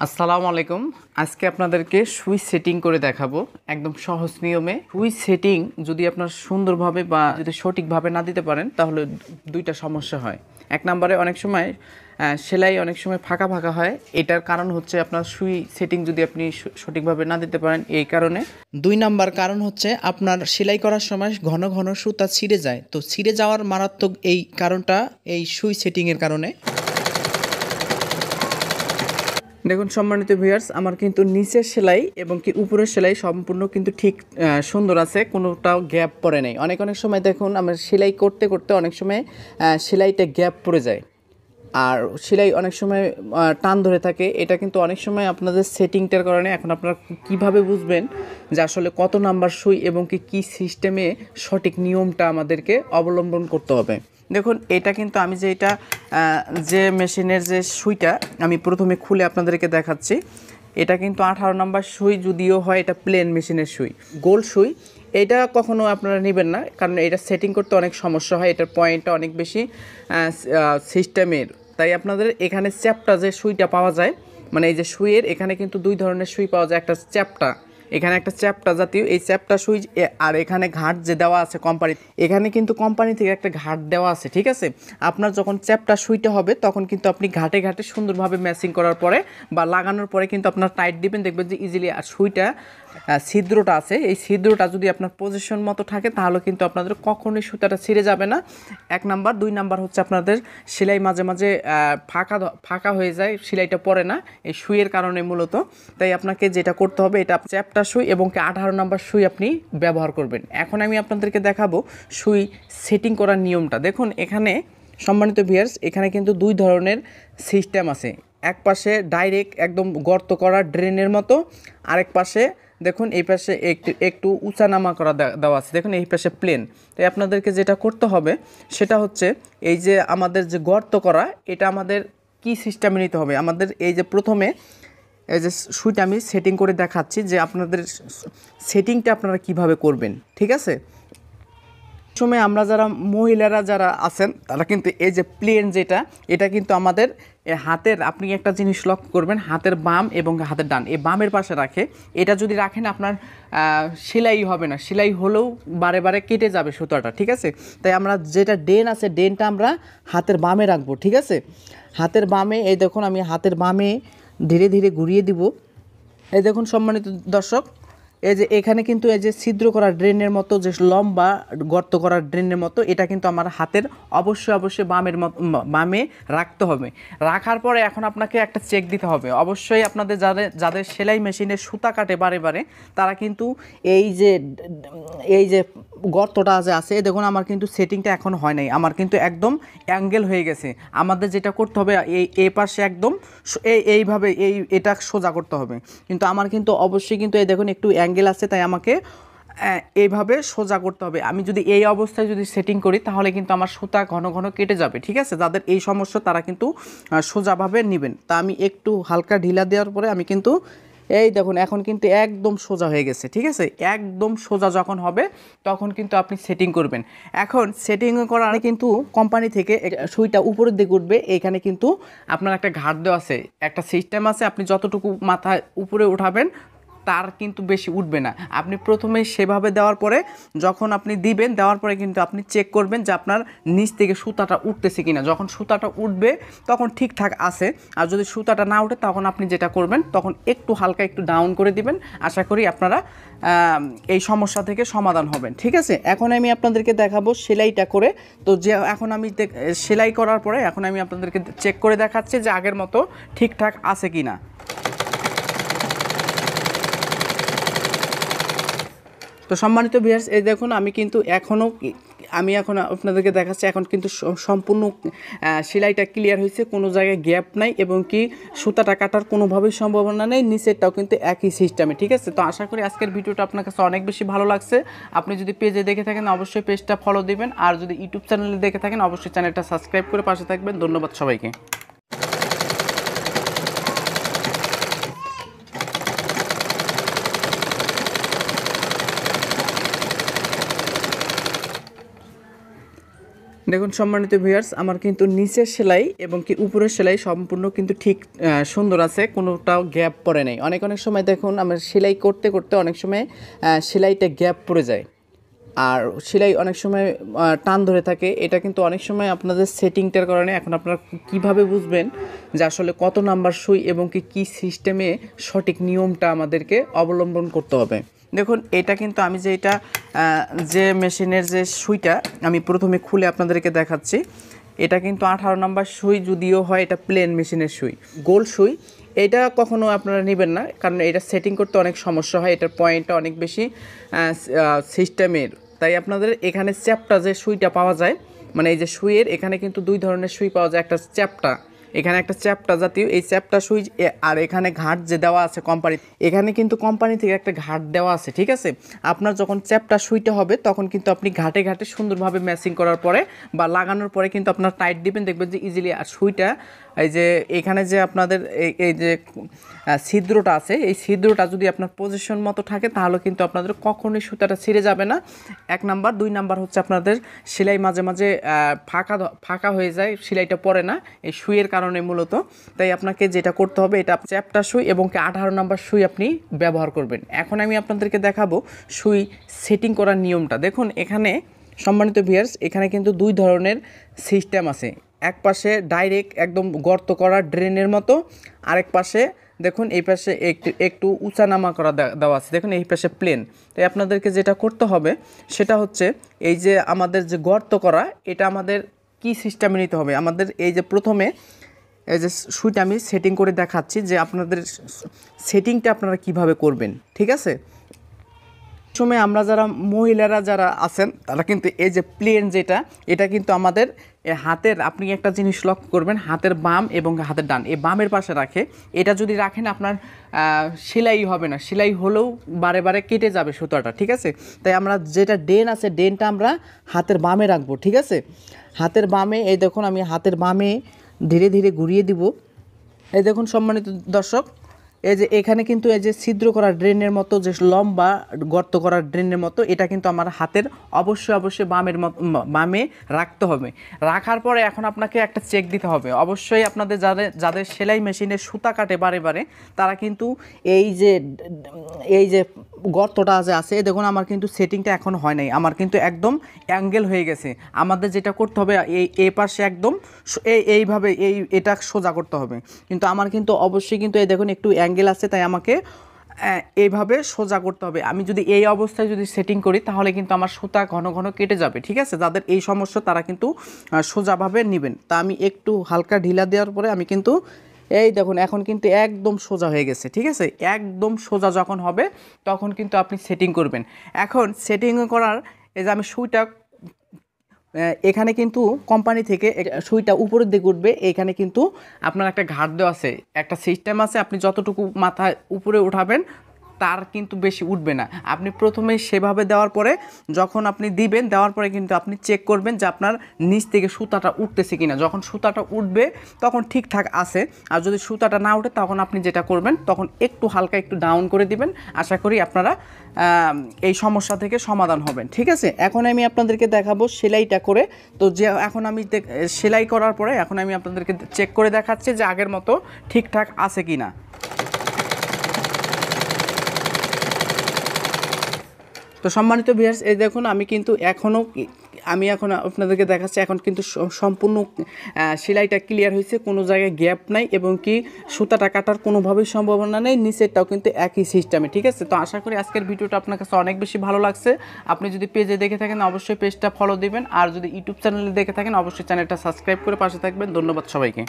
আসসালামু আলাইকুম। আজকে আপনাদেরকে সুইচ সেটিং করে দেখাবো একদম সহজ নিয়মে। সুইচ সেটিং যদি আপনার সুন্দরভাবে বা যদি সঠিকভাবে না দিতে পারেন তাহলে দুইটা সমস্যা হয়। এক নম্বরে অনেক সময় সেলাই অনেক সময় ফাঁকা ফাঁকা হয়, এটার কারণ হচ্ছে আপনার সুইচ সেটিং যদি আপনি সঠিকভাবে না দিতে পারেন এই কারণে। দুই নাম্বার কারণ হচ্ছে আপনার সেলাই করার সময় ঘন ঘন সুতা ছিঁড়ে যায়, তো ছিঁড়ে যাওয়ার মারাত্মক এই কারণটা এই সুইচ সেটিংয়ের কারণে। দেখুন সম্মানিত ভিউয়ার্স, আমার কিন্তু নিচের সেলাই এবং কি উপরের সেলাই সম্পূর্ণ কিন্তু ঠিক সুন্দর আছে, কোনোটাও গ্যাপ পড়ে নেই। অনেক সময় দেখুন আমার সেলাই করতে করতে অনেক সময় সেলাইটা গ্যাপ পড়ে যায়, আর সেলাই অনেক সময় টান ধরে থাকে। এটা কিন্তু অনেক সময় আপনাদের সেটিংটার কারণে। এখন আপনারা কিভাবে বুঝবেন যে আসলে কত নাম্বার সুই এবং কি সিস্টেমে সঠিক নিয়মটা আমাদেরকে অবলম্বন করতে হবে। দেখুন এটা কিন্তু আমি যে মেশিনের যে সুইটা আমি প্রথমে খুলে আপনাদেরকে দেখাচ্ছি, এটা কিন্তু 18 নাম্বার সুই, যদিও হয় এটা প্লেন মেশিনের সুই, গোল সুই। এটা কখনো আপনারা নেবেন না, কারণ এটা সেটিং করতে অনেক সমস্যা হয়, এটার পয়েন্টটা অনেক বেশি সিস্টেমের। তাই আপনাদের এখানে চ্যাপটা যে সুইটা পাওয়া যায়, মানে এই যে সুইয়ের এখানে কিন্তু দুই ধরনের সুই পাওয়া যায়। একটা চ্যাপটা, এখানে একটা চ্যাপটা জাতীয় এই চ্যাপটা সুই, আর এখানে ঘাট যে দেওয়া আছে কোম্পানি, এখানে কিন্তু কোম্পানি থেকে একটা ঘাট দেওয়া আছে, ঠিক আছে। আপনার যখন চ্যাপটা সুইটা হবে তখন কিন্তু আপনি ঘাটে ঘাটে সুন্দরভাবে ম্যাচিং করার পরে বা লাগানোর পরে কিন্তু আপনার টাইট দিবেন, দেখবেন যে ইজিলি। আর সুইটা ছিদ্রটা আছে, এই ছিদ্রটা যদি আপনার পজিশন মতো থাকে তাহলে কিন্তু আপনাদের কখনোই সুতাটা ছিঁড়ে যাবে না। এক নাম্বার। দুই নাম্বার হচ্ছে আপনাদের সেলাই মাঝে মাঝে ফাঁকা হয়ে যায়, সেলাইটা পড়ে না এই সুইয়ের কারণে মূলত। তাই আপনাকে যেটা করতে হবে, এটা চ্যাপটা সুই এবং 18 নাম্বার সুই আপনি ব্যবহার করবেন। এখন আমি আপনাদেরকে দেখাবো সুই সেটিং করার নিয়মটা। দেখুন এখানে সম্মানিত ভিউয়ার্স, এখানে কিন্তু দুই ধরনের সিস্টেম আছে। এক পাশে ডাইরেক্ট একদম গর্ত করা ড্রেনের মতো, আরেক পাশে দেখুন এই পাশে একটু একটু উঁচা নামা করা দেওয়া আছে। দেখুন এই পাশে প্লেন। তাই আপনাদেরকে যেটা করতে হবে সেটা হচ্ছে এই যে আমাদের যে গর্ত করা, এটা আমাদের কি সিস্টেমে নিতে হবে। আমাদের এই যে প্রথমে এই যে সুইটা আমি সেটিং করে দেখাচ্ছি যে আপনাদের সেটিংটা আপনারা কিভাবে করবেন, ঠিক আছে। সময় আমরা যারা মহিলারা যারা আছেন তারা কিন্তু এই যে প্লেন যেটা, এটা কিন্তু আমাদের হাতের, আপনি একটা জিনিস লক্ষ্য করবেন, হাতের বাম এবং হাতের ডান এই বামের পাশে রাখে। এটা যদি রাখেন আপনার সেলাই হবে না, সেলাই হলেও বারে বারে কেটে যাবে সুতাটা, ঠিক আছে। তাই আমরা যেটা ডেন আছে, ডেনটা আমরা হাতের বামে রাখবো, ঠিক আছে। হাতের বামে, এই দেখুন আমি হাতের বামে ধীরে ধীরে ঘুরিয়ে দিব। এই দেখুন সম্মানিত দর্শক, এই যে এখানে কিন্তু এই যে ছিদ্র করা ড্রেনের মতো, যে লম্বা গর্ত করা ড্রেনের মতো, এটা কিন্তু আমার হাতের অবশ্যই বামে রাখতে হবে। রাখার পরে এখন আপনাকে একটা চেক দিতে হবে। অবশ্যই আপনাদের যাদের সেলাই মেশিনে সুতা কাটে বারে বারে, তারা কিন্তু এই যে গর্তটা যে আছে, দেখুন আমার কিন্তু সেটিংটা এখন হয় নাই, আমার কিন্তু একদম অ্যাঙ্গেল হয়ে গেছে। আমাদের যেটা করতে হবে এই পাশে একদম এইভাবে এটা সোজা করতে হবে, কিন্তু আমার কিন্তু অবশ্যই কিন্তু এই দেখুন একটু অ্যাঙ্গেল আছে, তাই আমাকে এইভাবে সোজা করতে হবে। আমি যদি এই অবস্থায় যদি সেটিং করি তাহলে কিন্তু আমার সুতা ঘন ঘন কেটে যাবে, ঠিক আছে। যাদের এই সমস্যা তারা কিন্তু সোজাভাবে নেবেন। তা আমি একটু হালকা ঢিলা দেওয়ার পরে আমি কিন্তু এই দেখুন এখন কিন্তু একদম সোজা হয়ে গেছে, ঠিক আছে। একদম সোজা যখন হবে তখন কিন্তু আপনি সেটিং করবেন। এখন সেটিং করার কিন্তু কোম্পানি থেকে সুইটা উপরের দিকে উঠবে, এইখানে কিন্তু আপনার একটা ঘাট দেওয়া আছে, একটা সিস্টেম আছে। আপনি যতটুকু মাথা উপরে উঠাবেন তার কিন্তু বেশি উঠবে না। আপনি প্রথমে সেভাবে দেওয়ার পরে যখন আপনি দিবেন, দেওয়ার পরে কিন্তু আপনি চেক করবেন যে আপনার নিচ থেকে সুতাটা উঠতেছে কিনা। যখন সুতাটা উঠবে তখন ঠিকঠাক আছে, আর যদি সুতাটা না উঠে তখন আপনি যেটা করবেন, তখন একটু হালকা একটু ডাউন করে দিবেন। আশা করি আপনারা এই সমস্যা থেকে সমাধান হবেন, ঠিক আছে। এখন আমি আপনাদেরকে দেখাবো সেলাইটা করে। তো যে এখন আমি সেলাই করার পরে এখন আমি আপনাদেরকে চেক করে দেখাচ্ছি যে আগের মতো ঠিকঠাক আছে কিনা। তো সম্মানিত ভিউয়ার্স, এই দেখুন আমি কিন্তু এখন আপনাদেরকে দেখাচ্ছি, এখন কিন্তু সম্পূর্ণ সেলাইটা ক্লিয়ার হয়েছে, কোনো জায়গায় গ্যাপ নাই এবং কি সুতাটা কাটার কোনোভাবেই সম্ভাবনা নেই। নিচেরটাও কিন্তু একই সিস্টেমে, ঠিক আছে। তো আশা করি আজকের ভিডিওটা আপনার কাছে অনেক বেশি ভালো লাগছে। আপনি যদি পেজে দেখে থাকেন অবশ্যই পেজটা ফলো দিবেন, আর যদি ইউটিউব চ্যানেলে দেখে থাকেন অবশ্যই চ্যানেলটা সাবস্ক্রাইব করে পাশে থাকবেন। ধন্যবাদ সবাইকে। দেখুন সম্মানিত ভিউয়ার্স, আমার কিন্তু নিচের সেলাই এবং কি উপরের সেলাই সম্পূর্ণ কিন্তু ঠিক সুন্দর আছে, কোনোটাও গ্যাপ পড়ে নেই। অনেক সময় দেখুন আমার সেলাই করতে করতে অনেক সময় সেলাইটা গ্যাপ পড়ে যায়, আর সেলাই অনেক সময় টান ধরে থাকে। এটা কিন্তু অনেক সময় আপনাদের সেটিংটার কারণে। এখন আপনারা কিভাবে বুঝবেন যে আসলে কত নাম্বার সুই এবং কি সিস্টেমে সঠিক নিয়মটা আমাদেরকে অবলম্বন করতে হবে। দেখুন এটা কিন্তু আমি যে মেশিনের যে সুইটা আমি প্রথমে খুলে আপনাদেরকে দেখাচ্ছি, এটা কিন্তু 18 নাম্বার সুই, যদিও হয় এটা প্লেন মেশিনের সুই, গোল সুই। এটা কখনো আপনারা নেবেন না, কারণ এটা সেটিং করতে অনেক সমস্যা হয়, এটার পয়েন্টটা অনেক বেশি সিস্টেমের। তাই আপনাদের এখানে চ্যাপটা যে সুইটা পাওয়া যায়, মানে এই যে সুইয়ের এখানে কিন্তু দুই ধরনের সুই পাওয়া যায়। একটা চ্যাপটা, এখানে একটা চ্যাপটা জাতীয় এই চ্যাপটা সুই, আর এখানে ঘাট যে দেওয়া আছে কোম্পানি, এখানে কিন্তু কোম্পানি থেকে একটা ঘাট দেওয়া আছে, ঠিক আছে। আপনার যখন চ্যাপটা সুইটা হবে তখন কিন্তু আপনি ঘাটে ঘাটে সুন্দরভাবে ম্যাচিং করার পরে বা লাগানোর পরে কিন্তু আপনার টাইট দিবেন, দেখবেন যে ইজিলি। আর সুইটা এই যে এখানে যে আপনাদের এই যে ছিদ্রটা আছে, এই ছিদ্রটা যদি আপনার পজিশন মতো থাকে তাহলে কিন্তু আপনাদের কখনোই সুতাটা ছিঁড়ে যাবে না। 1 নাম্বার। 2 নাম্বার হচ্ছে আপনাদের সেলাই মাঝে মাঝে ফাঁকা হয়ে যায়, সেলাইটা পড়ে না এই সুইয়ের কারণে মূলত। তাই আপনাকে যেটা করতে হবে, এটা চ্যাপটা সুই এবং 18 নাম্বার সুই আপনি ব্যবহার করবেন। এখন আমি আপনাদেরকে দেখাবো সুই সেটিং করার নিয়মটা। দেখুন এখানে সম্মানিত ভিউয়ার্স, এখানে কিন্তু 2 ধরনের সিস্টেম আছে। এক পাশে ডাইরেক্ট একদম গর্ত করা ড্রেনের মতো, আরেক পাশে দেখুন এই পাশে একটু উঁচা নামা করা দেওয়া আছে। দেখুন এই পাশে প্লেন। তাই আপনাদেরকে যেটা করতে হবে সেটা হচ্ছে এই যে আমাদের যে গর্ত করা, এটা আমাদের কি সিস্টেমে নিতে হবে। আমাদের এই যে প্রথমে এই যে সুইটা আমি সেটিং করে দেখাচ্ছি, যে আপনাদের সেটিংটা আপনারা কিভাবে করবেন, ঠিক আছে। সময় আমরা যারা মহিলারা যারা আছেন তারা কিন্তু এই যে প্লেন যেটা, এটা কিন্তু আমাদের হাতের, আপনি একটা জিনিস লক্ষ্য করবেন, হাতের বাম এবং হাতের ডান, এই বামের পাশে রাখে। এটা যদি রাখেন আপনার সেলাই হবে না, সেলাই হলেও বারে বারে কেটে যাবে সুতাটা, ঠিক আছে। তাই আমরা যেটা ডেন আছে, ডেনটা আমরা হাতের বামে রাখবো, ঠিক আছে। হাতের বামে, এই দেখুন আমি হাতের বামে ধীরে ধীরে ঘুরিয়ে দিব। এই দেখুন সম্মানিত দর্শক, এই যে এখানে কিন্তু এই যে ছিদ্র করা ড্রেনের মতো, যে লম্বা গর্ত করা ড্রেনের মতো, এটা কিন্তু আমার হাতের অবশ্যই বামে রাখতে হবে। রাখার পরে এখন আপনাকে একটা চেক দিতে হবে। অবশ্যই আপনাদের যাদের সেলাই মেশিনে সুতা কাটে বারে বারে, তারা কিন্তু এই যে গর্তটা যে আছে, দেখুন আমার কিন্তু সেটিংটা এখন হয় নাই, আমার কিন্তু একদম অ্যাঙ্গেল হয়ে গেছে। আমাদের যেটা করতে হবে, এই পাশে একদম এইভাবে এটা সোজা করতে হবে, কিন্তু আমার কিন্তু অবশ্যই কিন্তু এই দেখুন একটু অ্যাঙ্গেল আছে, তাই আমাকে এইভাবে সোজা করতে হবে। আমি যদি এই অবস্থায় যদি সেটিং করি তাহলে কিন্তু আমার সুতা ঘন ঘন কেটে যাবে, ঠিক আছে। যাদের এই সমস্যা তারা কিন্তু সোজাভাবে নেবেন। তা আমি একটু হালকা ঢিলা দেওয়ার পরে আমি কিন্তু এই দেখুন এখন কিন্তু একদম সোজা হয়ে গেছে, ঠিক আছে। একদম সোজা যখন হবে তখন কিন্তু আপনি সেটিং করবেন। এখন সেটিং করার এই যে আমি সুইটা, এখানে কিন্তু কোম্পানি থেকে সুইটা উপরের দিকে উঠবে, এখানে কিন্তু আপনার একটা ঘাট দেওয়া আছে, একটা সিস্টেম আছে। আপনি যতটুকু মাথায় উপরে উঠাবেন তার কিন্তু বেশি উঠবে না। আপনি প্রথমে সেভাবে দেওয়ার পরে যখন আপনি দিবেন, দেওয়ার পরে কিন্তু আপনি চেক করবেন যে আপনার নিচ থেকে সুতাটা উঠতেছে কিনা। যখন সুতাটা উঠবে তখন ঠিকঠাক আছে, আর যদি সুতাটা না উঠে তখন আপনি যেটা করবেন, তখন একটু হালকা একটু ডাউন করে দিবেন। আশা করি আপনারা এই সমস্যা থেকে সমাধান হবেন, ঠিক আছে। এখন আমি আপনাদেরকে দেখাবো সেলাইটা করে। তো যে এখন আমি সেলাই করার পরে এখন আমি আপনাদেরকে চেক করে দেখাচ্ছি যে আগের মতো ঠিকঠাক আছে কিনা। তো সম্মানিত ভিউয়ার্স, এই দেখুন আমি কিন্তু এখন আপনাদেরকে দেখাচ্ছি, এখন কিন্তু সম্পূর্ণ সেলাইটা ক্লিয়ার হয়েছে, কোনো জায়গায় গ্যাপ নাই এবং কি সুতাটা কাটার কোনোভাবেই সম্ভাবনা নেই। নিচেরটাও কিন্তু একই সিস্টেমে, ঠিক আছে। তো আশা করি আজকের ভিডিওটা আপনার কাছে অনেক বেশি ভালো লাগছে। আপনি যদি পেজে দেখে থাকেন অবশ্যই পেজটা ফলো দিবেন, আর যদি ইউটিউব চ্যানেলে দেখে থাকেন অবশ্যই চ্যানেলটা সাবস্ক্রাইব করে পাশে থাকবেন। ধন্যবাদ সবাইকে।